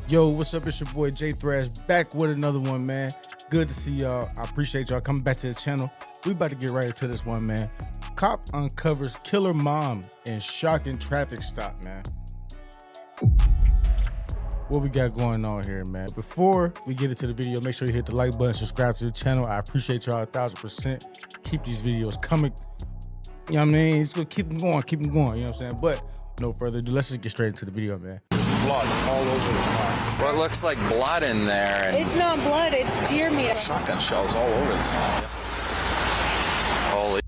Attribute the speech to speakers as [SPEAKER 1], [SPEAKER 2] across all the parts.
[SPEAKER 1] Yo, what's up? It's your boy J Thrash back with another one, man. Good to see y'all. I appreciate y'all coming back to the channel. We about to get right into this one, man. Cop uncovers killer mom in shocking traffic stop, man. What we got going on here, man? Before we get into the video, make sure you hit the like button, subscribe to the channel. I appreciate y'all 1000%. Keep these videos coming. You know what I mean? It's gonna keep them going, you know what I'm saying? But no further ado, let's just get straight into the video, man.
[SPEAKER 2] Blood all over the car.
[SPEAKER 3] What looks like blood in there? And
[SPEAKER 4] It's not blood, it's deer meat.
[SPEAKER 2] Shotgun shells all over the side.
[SPEAKER 3] holy.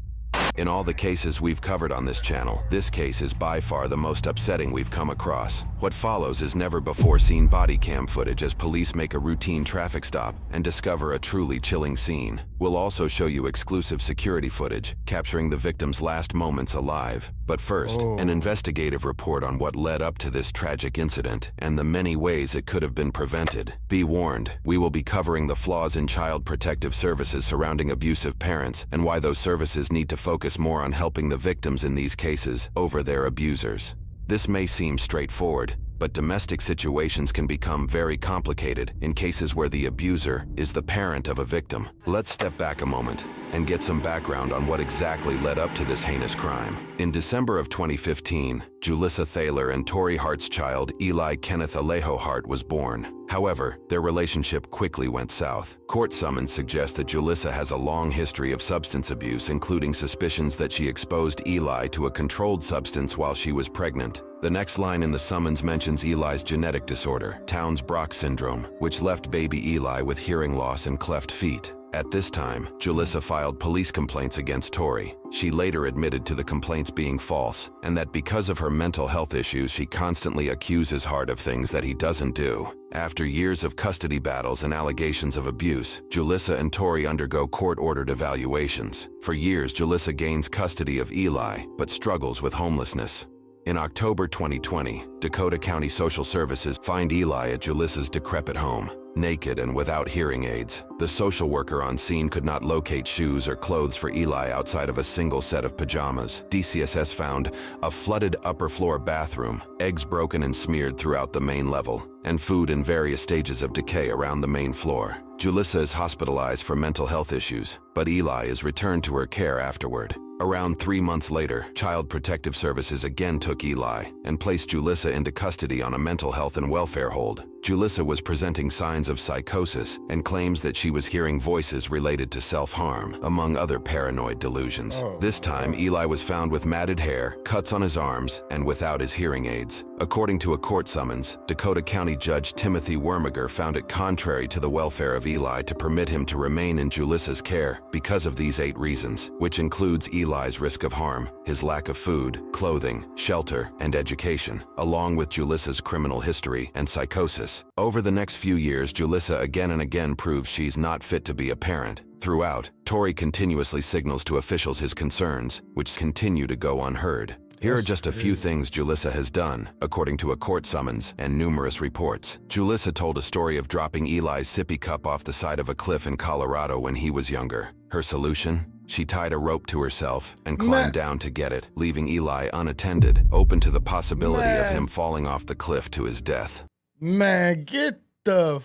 [SPEAKER 5] In all the cases we've covered on this channel, this case is by far the most upsetting we've come across. What follows is never-before-seen body cam footage as police make a routine traffic stop and discover a truly chilling scene. We'll also show you exclusive security footage, capturing the victim's last moments alive. But first, an investigative report on what led up to this tragic incident and the many ways it could have been prevented. Be warned, we will be covering the flaws in child protective services surrounding abusive parents and why those services need to focus more on helping the victims in these cases over their abusers. This may seem straightforward, but domestic situations can become very complicated in cases where the abuser is the parent of a victim. Let's step back a moment and get some background on what exactly led up to this heinous crime. In December of 2015, Julissa Thaler and Tori Hart's child, Eli Kenneth Alejo Hart, was born. However, their relationship quickly went south. Court summons suggest that Julissa has a long history of substance abuse, including suspicions that she exposed Eli to a controlled substance while she was pregnant. The next line in the summons mentions Eli's genetic disorder, Townes-Brock syndrome, which left baby Eli with hearing loss and cleft feet. At this time, Julissa filed police complaints against Tori. She later admitted to the complaints being false, and that because of her mental health issues, she constantly accuses Hart of things that he doesn't do. After years of custody battles and allegations of abuse, Julissa and Tori undergo court-ordered evaluations. For years, Julissa gains custody of Eli, but struggles with homelessness. In October 2020, Dakota County Social Services find Eli at Julissa's decrepit home, naked and without hearing aids. The social worker on scene could not locate shoes or clothes for Eli outside of a single set of pajamas. DCSS found a flooded upper floor bathroom, eggs broken and smeared throughout the main level, and food in various stages of decay around the main floor. Julissa is hospitalized for mental health issues, but Eli is returned to her care afterward. Around 3 months later, Child Protective Services again took Eli and placed Julissa into custody on a mental health and welfare hold. Julissa was presenting signs of psychosis and claims that she was hearing voices related to self-harm, among other paranoid delusions. This time, Eli was found with matted hair, cuts on his arms, and without his hearing aids. According to a court summons, Dakota County Judge Timothy Wormiger found it contrary to the welfare of Eli to permit him to remain in Julissa's care because of these 8 reasons, which includes Eli's risk of harm, his lack of food, clothing, shelter, and education, along with Julissa's criminal history and psychosis. Over the next few years, Julissa again and again proves she's not fit to be a parent. Throughout, Tori continuously signals to officials his concerns, which continue to go unheard. Here are just a few things Julissa has done, according to a court summons and numerous reports. Julissa told a story of dropping Eli's sippy cup off the side of a cliff in Colorado when he was younger. Her solution? She tied a rope to herself and climbed down to get it, leaving Eli unattended, open to the possibility of him falling off the cliff to his death.
[SPEAKER 1] Man, get the...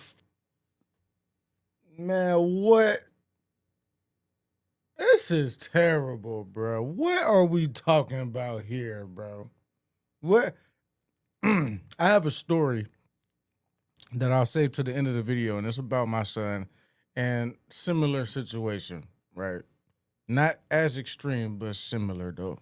[SPEAKER 1] Man, what? This is terrible, bro. What are we talking about here, bro? What? I have a story that I'll save to the end of the video, and it's about my son and similar situation, right? Not as extreme, but similar, though.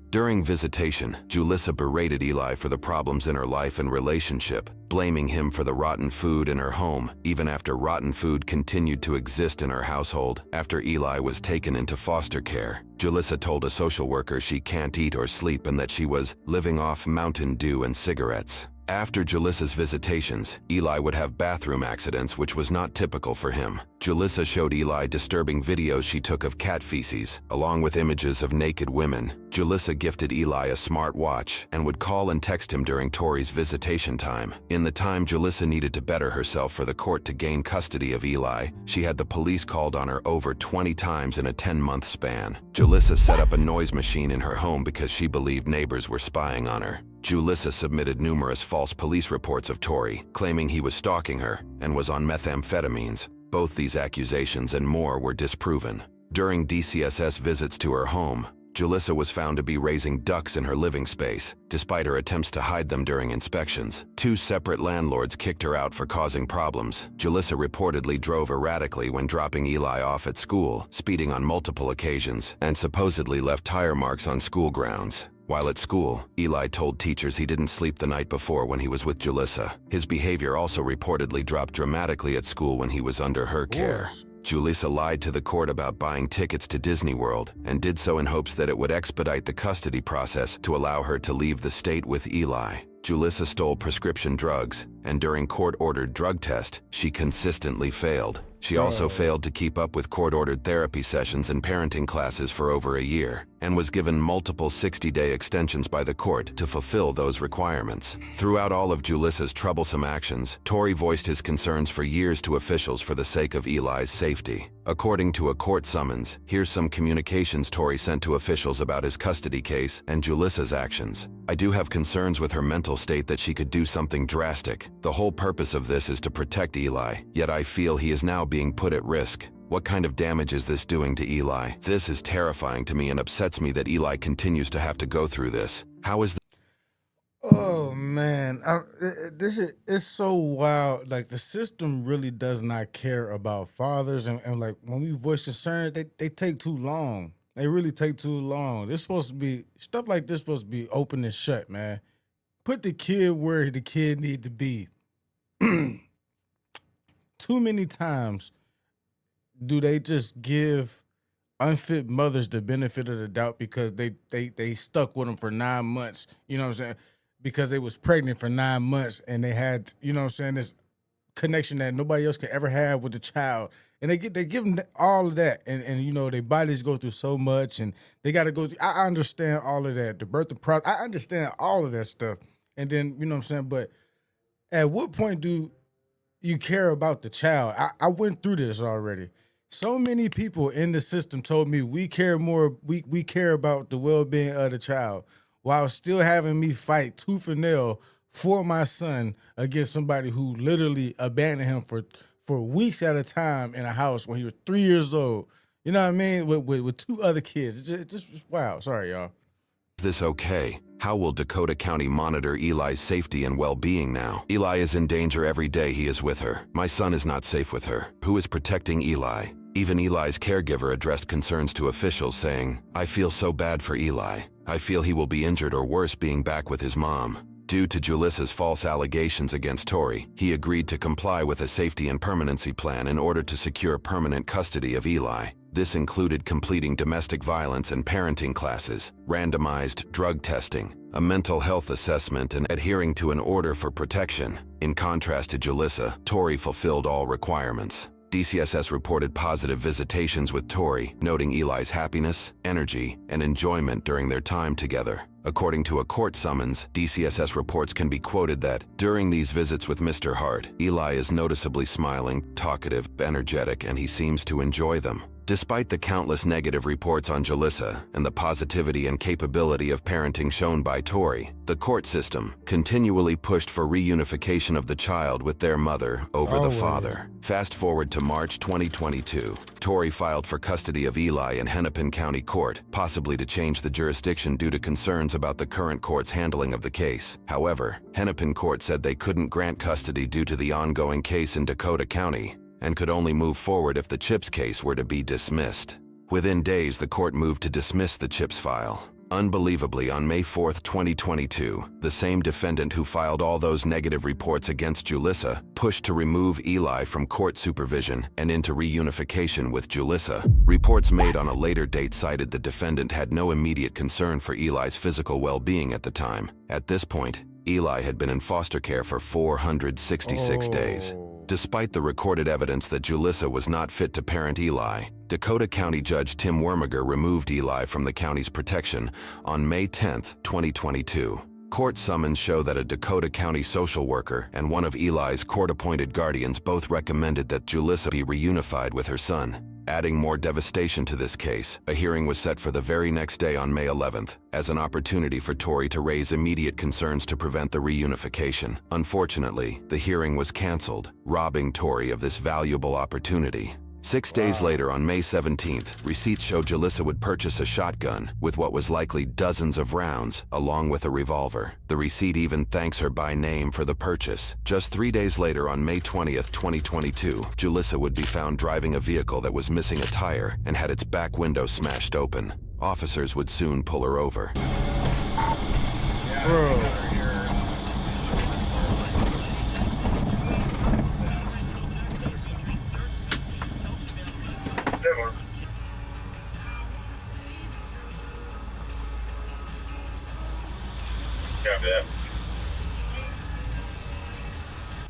[SPEAKER 5] During visitation, Julissa berated Eli for the problems in her life and relationship, blaming him for the rotten food in her home, even after rotten food continued to exist in her household. After Eli was taken into foster care, Julissa told a social worker she can't eat or sleep and that she was living off Mountain Dew and cigarettes. After Julissa's visitations, Eli would have bathroom accidents, which was not typical for him. Julissa showed Eli disturbing videos she took of cat feces, along with images of naked women. Julissa gifted Eli a smartwatch and would call and text him during Tori's visitation time. In the time Julissa needed to better herself for the court to gain custody of Eli, she had the police called on her over 20 times in a 10-month span. Julissa set up a noise machine in her home because she believed neighbors were spying on her. Julissa submitted numerous false police reports of Tori, claiming he was stalking her and was on methamphetamines. Both these accusations and more were disproven. During DCSS visits to her home, Julissa was found to be raising ducks in her living space, despite her attempts to hide them during inspections. 2 separate landlords kicked her out for causing problems. Julissa reportedly drove erratically when dropping Eli off at school, speeding on multiple occasions, and supposedly left tire marks on school grounds. While at school, Eli told teachers he didn't sleep the night before when he was with Julissa. His behavior also reportedly dropped dramatically at school when he was under her care. Julissa lied to the court about buying tickets to Disney World and did so in hopes that it would expedite the custody process to allow her to leave the state with Eli. Julissa stole prescription drugs, and during court-ordered drug tests, she consistently failed. She also failed to keep up with court-ordered therapy sessions and parenting classes for over a year, and was given multiple 60-day extensions by the court to fulfill those requirements. Throughout all of Julissa's troublesome actions, Tori voiced his concerns for years to officials for the sake of Eli's safety. According to a court summons, here's some communications Tori sent to officials about his custody case and Julissa's actions. I do have concerns with her mental state that she could do something drastic. The whole purpose of this is to protect Eli, yet I feel he is now being put at risk. What kind of damage is this doing to Eli? This is terrifying to me and upsets me that Eli continues to have to go through this. How is
[SPEAKER 1] Oh man, it's so wild. Like the system really does not care about fathers, and like when we voice concerns, they take too long. They really take too long. This supposed to be stuff like this supposed to be open and shut, man. Put the kid where the kid need to be. Too many times do they just give unfit mothers the benefit of the doubt because they stuck with them for 9 months. You know what I'm saying? Because they was pregnant for 9 months and they had, you know what I'm saying, this connection that nobody else can ever have with the child. And they give them all of that. And you know, their bodies go through so much and they got to go through. I understand all of that. The birth of process. I understand all of that stuff. And then, you know what I'm saying? But at what point do you care about the child? I went through this already. So many people in the system told me we care more, we care about the well-being of the child, while still having me fight tooth and nail for my son against somebody who literally abandoned him for weeks at a time in a house when he was 3 years old. You know what I mean? With 2 other kids. It's just wow. Sorry, y'all.
[SPEAKER 5] this okay? How will Dakota County monitor Eli's safety and well-being now? Eli is in danger every day he is with her. My son is not safe with her. Who is protecting Eli? Even Eli's caregiver addressed concerns to officials saying, I feel so bad for Eli. I feel he will be injured or worse being back with his mom. Due to Julissa's false allegations against Tori, he agreed to comply with a safety and permanency plan in order to secure permanent custody of Eli. This included completing domestic violence and parenting classes, randomized drug testing, a mental health assessment, and adhering to an order for protection. In contrast to Julissa, Tori fulfilled all requirements. DCSS reported positive visitations with Tori, noting Eli's happiness, energy, and enjoyment during their time together. According to a court summons, DCSS reports can be quoted that, during these visits with Mr. Hart, Eli is noticeably smiling, talkative, energetic, and he seems to enjoy them. Despite the countless negative reports on Julissa and the positivity and capability of parenting shown by Tori, the court system continually pushed for reunification of the child with their mother over the father. Fast forward to March 2022. Tori filed for custody of Eli in Hennepin County Court, possibly to change the jurisdiction due to concerns about the current court's handling of the case. However, Hennepin Court said they couldn't grant custody due to the ongoing case in Dakota County, and could only move forward if the Chips case were to be dismissed. Within days, the court moved to dismiss the Chips file. Unbelievably, on May 4, 2022, the same defendant who filed all those negative reports against Julissa pushed to remove Eli from court supervision and into reunification with Julissa. Reports made on a later date cited the defendant had no immediate concern for Eli's physical well-being at the time. At this point, Eli had been in foster care for 466 days. Despite the recorded evidence that Julissa was not fit to parent Eli, Dakota County Judge Tim Wormiger removed Eli from the county's protection on May 10, 2022. Court summons show that a Dakota County social worker and one of Eli's court-appointed guardians both recommended that Julissa be reunified with her son. Adding more devastation to this case, a hearing was set for the very next day on May 11th, as an opportunity for Tori to raise immediate concerns to prevent the reunification. Unfortunately, the hearing was canceled, robbing Tori of this valuable opportunity. 6 days later, on May 17th, receipts showed Julissa would purchase a shotgun with what was likely dozens of rounds, along with a revolver. The receipt even thanks her by name for the purchase. Just 3 days later, on May 20th, 2022, Julissa would be found driving a vehicle that was missing a tire and had its back window smashed open. Officers would soon pull her over.
[SPEAKER 1] Bro.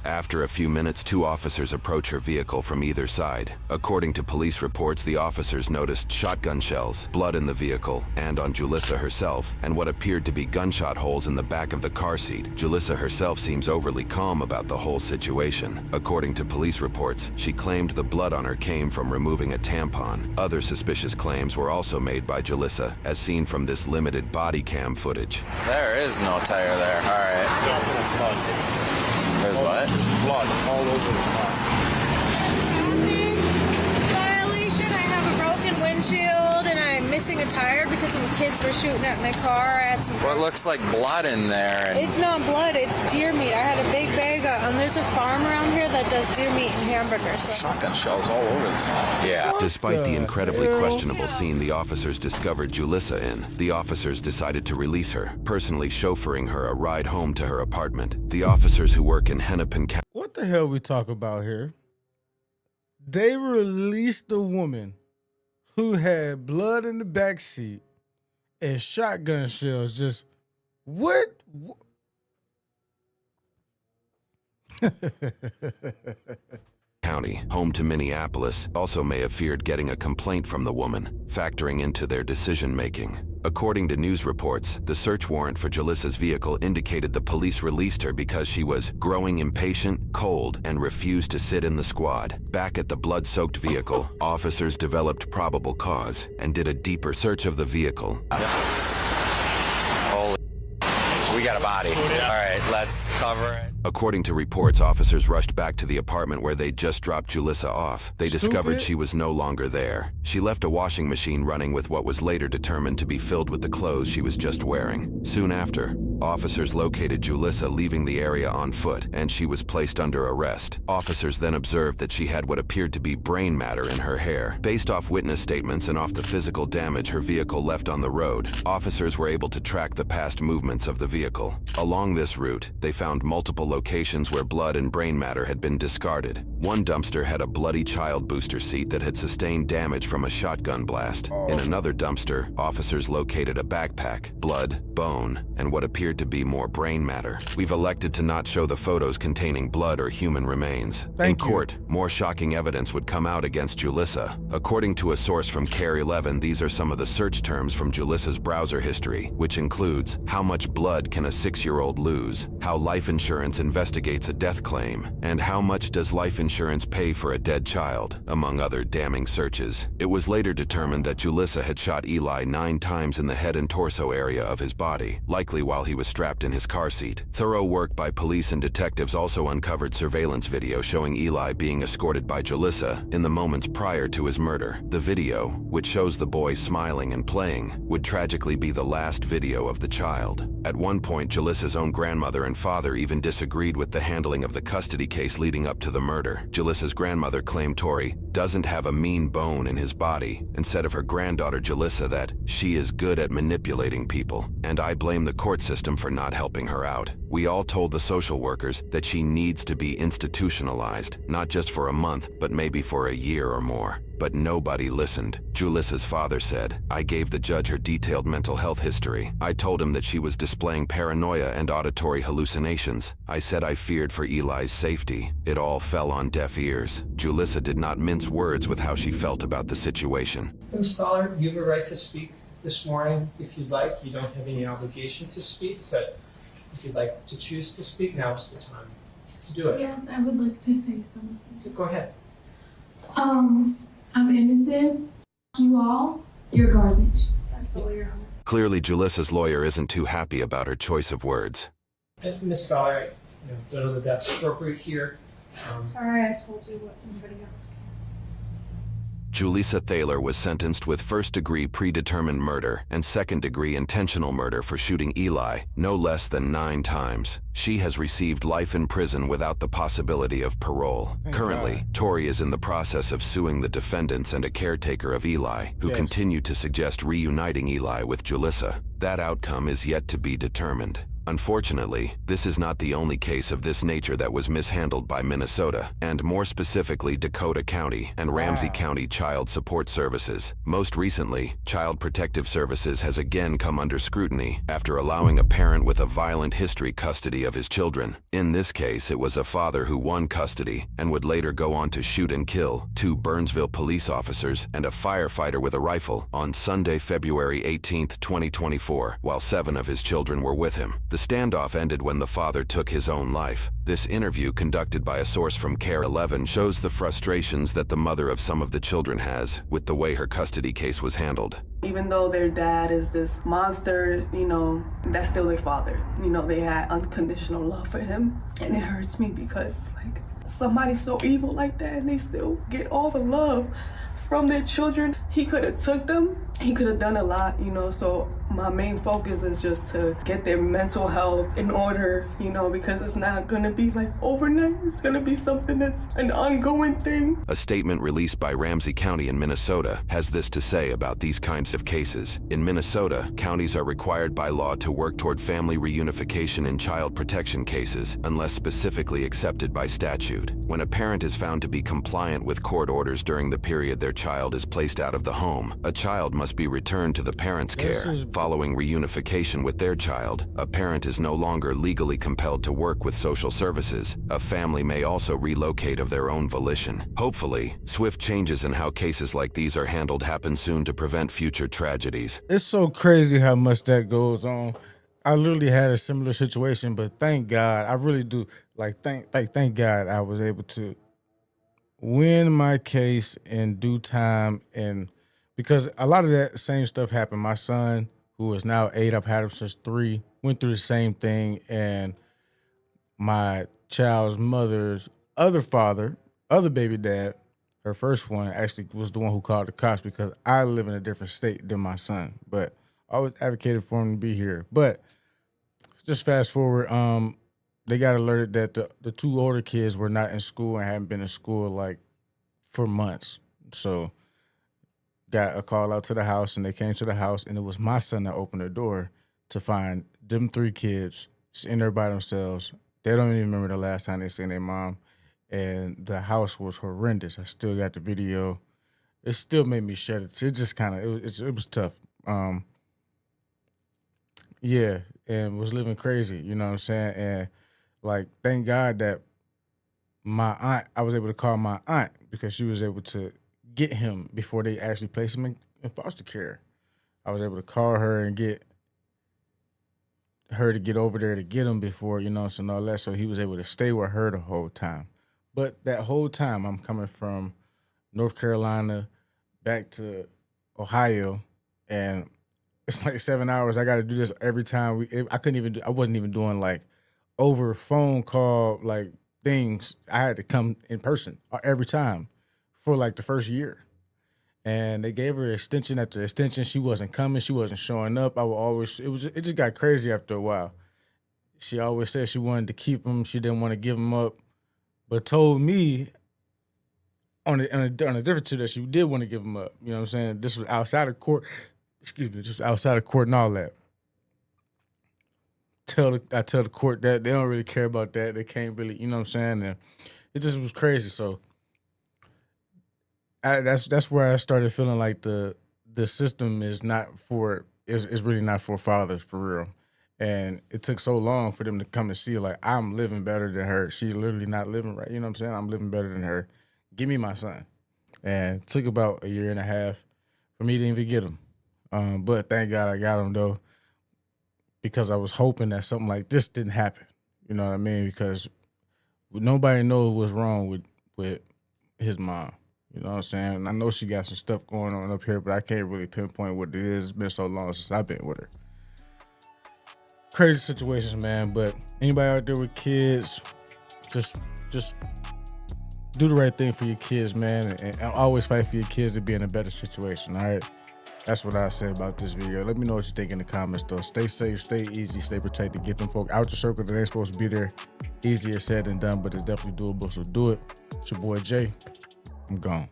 [SPEAKER 5] After a few minutes, 2 officers approach her vehicle from either side. According to police reports, the officers noticed shotgun shells, blood in the vehicle, and on Julissa herself, and what appeared to be gunshot holes in the back of the car seat. Julissa herself seems overly calm about the whole situation. According to police reports, she claimed the blood on her came from removing a tampon. Other suspicious claims were also made by Julissa, as seen from this limited body cam footage.
[SPEAKER 3] There is no tire there. All right. There's what?
[SPEAKER 2] There's blood all over the car.
[SPEAKER 4] Traffic violation. I have a broken windshield and I'm missing a tire because some kids were shooting at my car. I had some.
[SPEAKER 3] What looks like blood in there? And
[SPEAKER 4] It's not blood, it's deer meat. I had a big bag of, there's a farm around here that does deer meat and hamburgers. So.
[SPEAKER 2] Shotgun shells all over this.
[SPEAKER 3] yeah.
[SPEAKER 5] Despite the
[SPEAKER 1] the
[SPEAKER 5] incredibly
[SPEAKER 1] hell?
[SPEAKER 5] questionable scene the officers discovered Julissa in, the officers decided to release her, personally chauffeuring her a ride home to her apartment. The officers who work in Hennepin County
[SPEAKER 1] What the hell we talk about here? They released a woman who had blood in the back seat and shotgun shells. Just what?
[SPEAKER 5] County, home to Minneapolis, also may have feared getting a complaint from the woman, factoring into their decision-making. According to news reports, the search warrant for Julissa's vehicle indicated the police released her because she was growing impatient, cold, and refused to sit in the squad. Back at the blood-soaked vehicle, officers developed probable cause and did a deeper search of the vehicle.
[SPEAKER 3] Holy. We got a body. All right, let's cover it.
[SPEAKER 5] According to reports, officers rushed back to the apartment where they'd just dropped Julissa off. They discovered she was no longer there. She left a washing machine running with what was later determined to be filled with the clothes she was just wearing. Soon after, officers located Julissa leaving the area on foot, and she was placed under arrest. Officers then observed that she had what appeared to be brain matter in her hair. Based off witness statements and off the physical damage her vehicle left on the road, officers were able to track the past movements of the vehicle. Along this route, they found multiple locations where blood and brain matter had been discarded. One dumpster had a bloody child booster seat that had sustained damage from a shotgun blast. In another dumpster, officers located a backpack, blood, bone, and what appeared to be more brain matter. We've elected to not show the photos containing blood or human remains. In court, more shocking evidence would come out against Julissa. According to a source from CARE 11, these are some of the search terms from Julissa's browser history, which includes how much blood can a 6-year-old lose, how life insurance investigates a death claim, and how much does life insurance pay for a dead child, among other damning searches. It was later determined that Julissa had shot Eli 9 times in the head and torso area of his body, likely while he was strapped in his car seat. Thorough work by police and detectives also uncovered surveillance video showing Eli being escorted by Julissa in the moments prior to his murder. The video, which shows the boy smiling and playing, would tragically be the last video of the child. At one point, Julissa's own grandmother and father even disagreed with the handling of the custody case leading up to the murder. Julissa's grandmother claimed Tori doesn't have a mean bone in his body and said of her granddaughter Julissa that she is good at manipulating people, and I blame the court system for not helping her out. We all told the social workers that she needs to be institutionalized, not just for a month, but maybe for a year or more. But nobody listened. Julissa's father said, I gave the judge her detailed mental health history. I told him that she was displaying paranoia and auditory hallucinations. I said I feared for Eli's safety. It all fell on deaf ears. Julissa did not mince words with how she felt about the situation.
[SPEAKER 6] Ms. Stoller, you have a right to speak this morning if you'd like. You don't have any obligation to speak, but if you'd like to choose to speak, now is the time to do it.
[SPEAKER 7] Yes, I would like to say something.
[SPEAKER 6] Go ahead.
[SPEAKER 7] I'm innocent. You all, you're garbage.
[SPEAKER 4] Absolutely, Your Honor.
[SPEAKER 5] Clearly, Julissa's lawyer isn't too happy about her choice of words.
[SPEAKER 6] Ms. Dollar, I don't know that that's appropriate here.
[SPEAKER 4] Sorry, I told you what somebody else.
[SPEAKER 5] Julissa Thaler was sentenced with first-degree predetermined murder and second-degree intentional murder for shooting Eli no less than 9 times. She has received life in prison without the possibility of parole. Currently, Tori is in the process of suing the defendants and a caretaker of Eli, who continue to suggest reuniting Eli with Julissa. That outcome is yet to be determined. Unfortunately, this is not the only case of this nature that was mishandled by Minnesota, and more specifically Dakota County and Ramsey County Child Support Services. Most recently, Child Protective Services has again come under scrutiny after allowing a parent with a violent history custody of his children. In this case, it was a father who won custody and would later go on to shoot and kill 2 Burnsville police officers and a firefighter with a rifle on Sunday, February 18, 2024, while 7 of his children were with him. The standoff ended when the father took his own life. This interview, conducted by a source from CARE 11, shows the frustrations that the mother of some of the children has with the way her custody case was handled.
[SPEAKER 8] Even though their dad is this monster, that's still their father. They had unconditional love for him. And it hurts me because it's like somebody so evil like that and they still get all the love from their children. He could have took them. He could have done a lot, so my main focus is just to get their mental health in order, because it's not gonna be like overnight. It's gonna be something that's an ongoing thing.
[SPEAKER 5] A statement released by Ramsey County in Minnesota has this to say about these kinds of cases. In Minnesota, counties are required by law to work toward family reunification in child protection cases, unless specifically accepted by statute. When a parent is found to be compliant with court orders during the period their child is placed out of the home, a child must be returned to the parent's care. Following reunification with their child, a parent is no longer legally compelled to work with social services. A family may also relocate of their own volition. Hopefully, swift changes in how cases like these are handled happen soon to prevent future tragedies.
[SPEAKER 1] It's so crazy how much that goes on. I literally had a similar situation, but thank God, I really do. Thank God I was able to win my case in due time, and because a lot of that same stuff happened. My son, who is now 8, I've had him since 3, went through the same thing, and my child's mother's other father, other baby dad, her first one, actually was the one who called the cops because I live in a different state than my son. But I always advocated for him to be here. But just fast forward, they got alerted that the 2 older kids were not in school and hadn't been in school like for months. So got a call out to the house, and they came to the house, and it was my son that opened the door to find them 3 kids just in there by themselves. They don't even remember the last time they seen their mom, and the house was horrendous. I still got the video. It still made me shed it. It just kind of it was tough. Yeah, and was living crazy. You know what I'm saying? And like, thank God that I was able to call my aunt because she was able to get him before they actually placed him in foster care. I was able to call her and get her to get over there to get him before, and all that. So he was able to stay with her the whole time. But that whole time, I'm coming from North Carolina back to Ohio, and it's like 7 hours. I got to do this every time. I wasn't even doing like over phone call like things. I had to come in person every time for like the first year. And they gave her extension after extension. She wasn't coming. She wasn't showing up. It just got crazy after a while. She always said she wanted to keep him. She didn't want to give him up, but told me on a different tip that she did want to give him up. You know what I'm saying? This was outside of court. Excuse me, just outside of court and all that. I tell the court that they don't really care about that. They can't really, you know what I'm saying? And it just was crazy. So that's where I started feeling like the system is really not for fathers for real. And it took so long for them to come and see like I'm living better than her. She's literally not living right. You know what I'm saying? I'm living better than her. Give me my son. And it took about a year and a half for me to even get him. But thank God I got him though, because I was hoping that something like this didn't happen. You know what I mean? Because nobody knows what's wrong with his mom. You know what I'm saying? I know she got some stuff going on up here, but I can't really pinpoint what it is. It's been so long since I've been with her. Crazy situations, man. But anybody out there with kids, just do the right thing for your kids, man, and always fight for your kids to be in a better situation. All right, that's what I say about this video. Let me know what you think in the comments, though. Stay safe, stay easy, stay protected. Get them folk out your circle that ain't supposed to be there. Easier said than done, but it's definitely doable. So do it. It's your boy Jay. I'm gone.